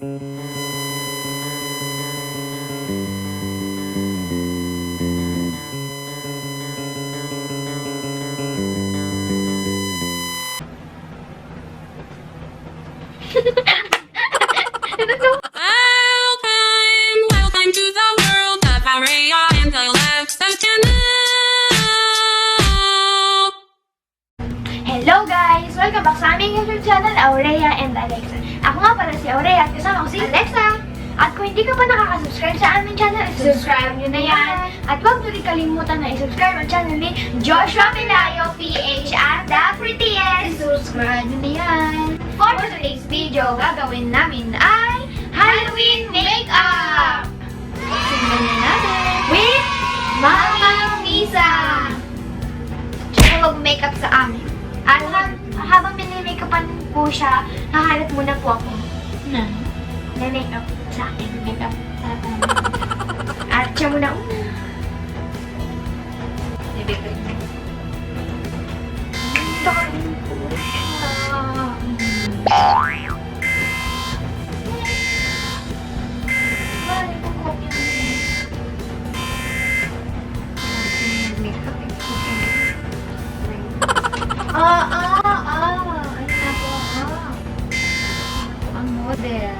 Welcome to the world of Aurea and Alexa channel. Hello guys! Welcome back sa aming YouTube channel, Aurea and Alexa. Ako nga pala si Aurea at kasama ko si Alexa. At kung hindi ka pa nakaka-subscribe sa aming channel, subscribe nyo na yan. At huwag nyo rin kalimutan na i-subscribe ang channel ni Joshua Milayo, PH at The Prettiest. Subscribe nyo na yan. For today's video, gagawin namin ay Halloween makeup! Simulan na natin with Mommy Misa! Siya po mag-makeup sa amin. At habang mini-makeupan po siya, hahanap muna po ako na makeup sa akin. Makeup. At siya muna una. Ibigay mo. Ang dami po siya. Balik ko po yung makeup. Ayun na po. Ang model.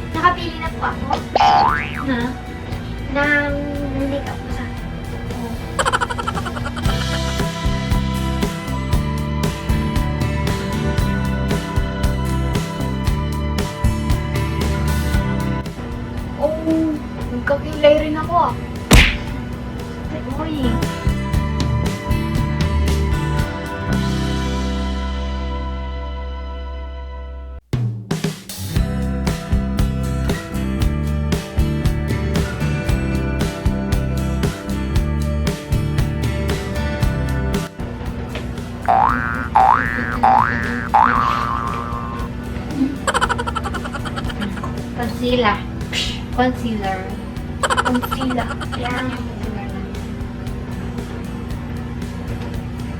Nakapili na po ako. Ng makeup ko sa akin. Nagkakilay rin ako ah. Uy. Concealer. Yan.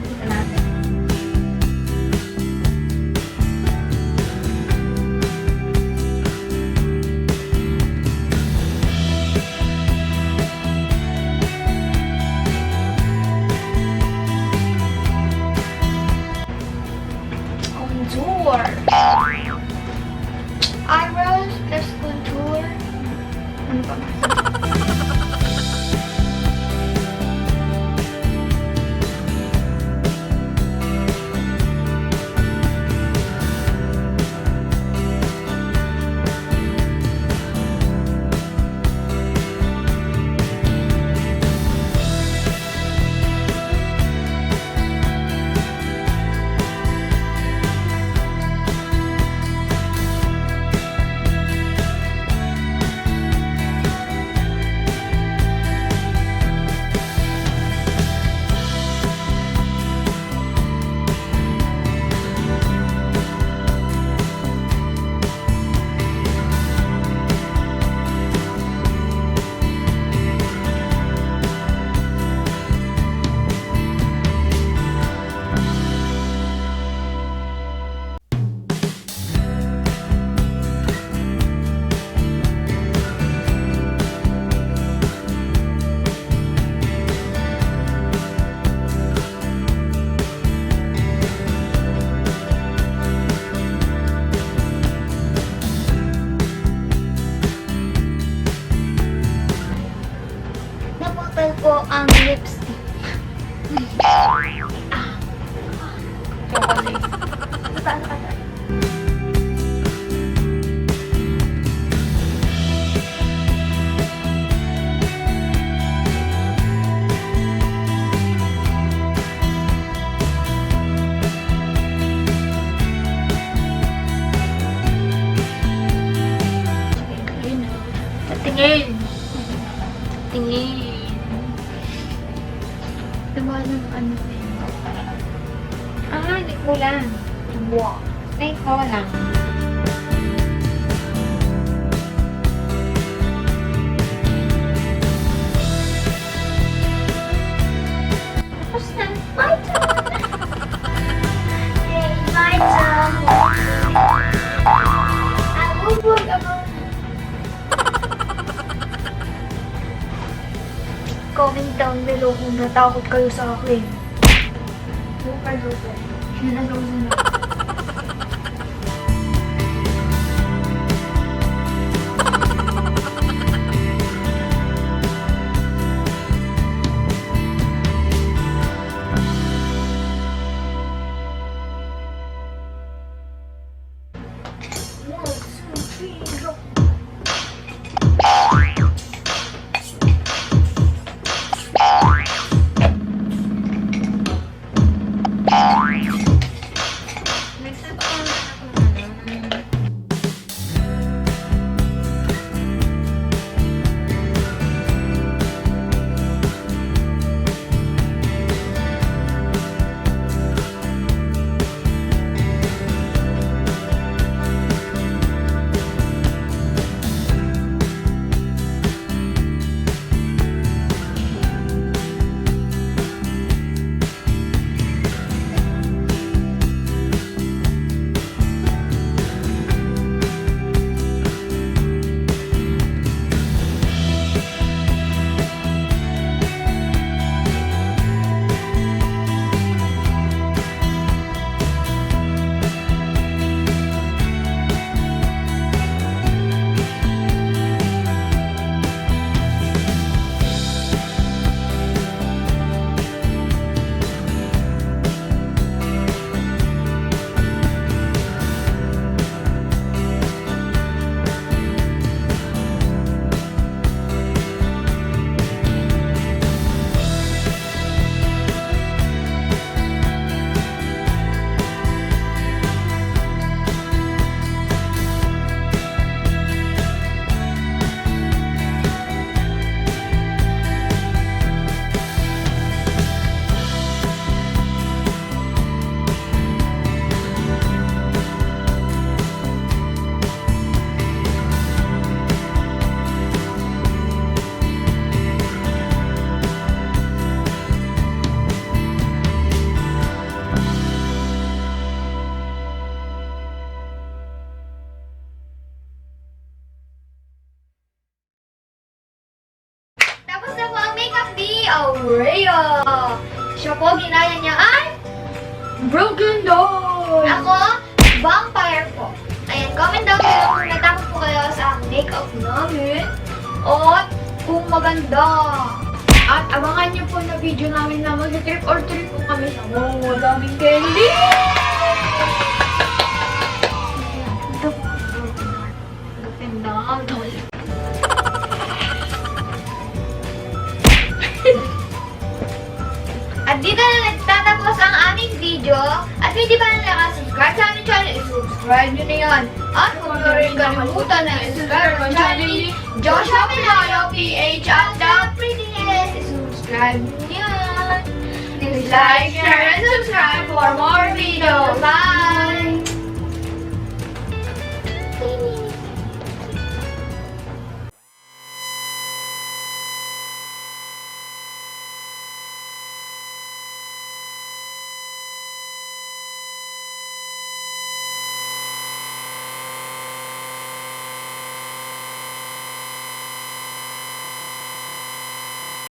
Ito natin. Contour. Eyebrows plus contour. Ano pa ba? Napakapal po ang lipstick. Chocolate. Saan ka tayo? Tingin. Diba ng ano? Hindi ko lang. Wow. Ay, ko lang. comment down below kung natakot kayo sa akin. Super. Yun ang susunod. Tapos na po ang makeup ni Aurea. Siya po, ginaya niya ay Broken Doll! ako, vampire po. Ayan, comment down below kung natakot po kayo sa makeup namin. At kung maganda. At abangan niyo po na video namin na mag-trip or trip po kami sa daming candy! Ito po. Ganda ang doll. At dito na nagtatapos ang aming video. At kung hindi pa na nakasubscribe sa aming channel, i-subscribe nyo na yan. At kung nyo rin kalimutan na i-subscribe ang channel ni Joshua Pilayo, PH at The Prettiest. I-subscribe nyo yan. Please like, share, and subscribe for more videos. Bye!